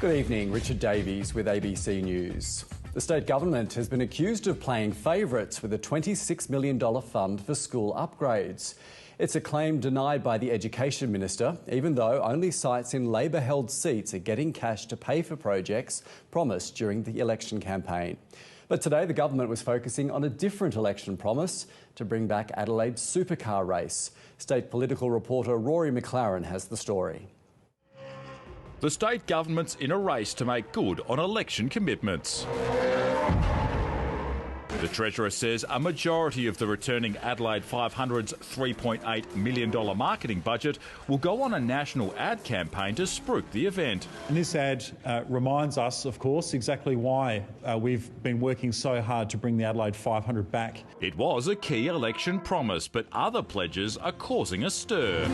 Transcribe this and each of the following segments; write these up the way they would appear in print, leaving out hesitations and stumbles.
Good evening, Richard Davies with ABC News. The state government has been accused of playing favourites with a $26 million fund for school upgrades. It's a claim denied by the Education Minister, even though only sites in Labor-held seats are getting cash to pay for projects promised during the election campaign. But today the government was focusing on a different election promise to bring back Adelaide's supercar race. State political reporter Rory McLaren has the story. The state government's in a race to make good on election commitments. The Treasurer says a majority of the returning Adelaide 500's $3.8 million marketing budget will go on a national ad campaign to spruik the event. And this ad reminds us, of course, exactly why we've been working so hard to bring the Adelaide 500 back. It was a key election promise, but other pledges are causing a stir.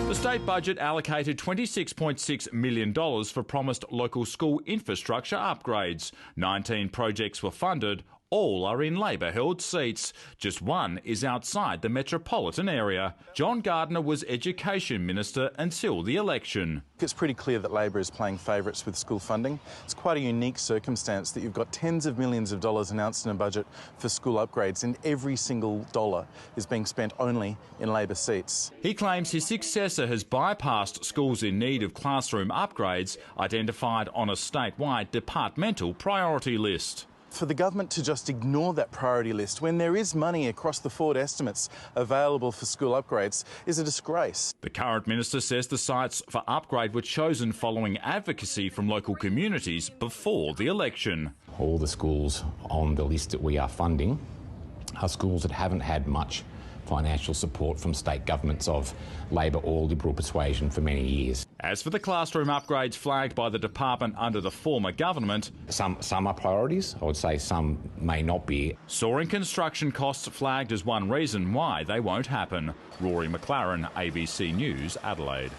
The state budget allocated $26.6 million for promised local school infrastructure upgrades. 19 projects were funded. All are in Labor-held seats. Just one is outside the metropolitan area. John Gardner was Education Minister until the election. It's pretty clear that Labor is playing favourites with school funding. It's quite a unique circumstance that you've got tens of millions of dollars announced in a budget for school upgrades, and every single dollar is being spent only in Labor seats. He claims his successor has bypassed schools in need of classroom upgrades identified on a statewide departmental priority list. For the government to just ignore that priority list when there is money across the forward estimates available for school upgrades is a disgrace. The current minister says the sites for upgrade were chosen following advocacy from local communities before the election. All the schools on the list that we are funding are schools that haven't had much financial support from state governments of Labor or Liberal persuasion for many years. As for the classroom upgrades flagged by the department under the former government, some are priorities. I would say some may not be. Soaring construction costs flagged as one reason why they won't happen. Rory McLaren, ABC News, Adelaide.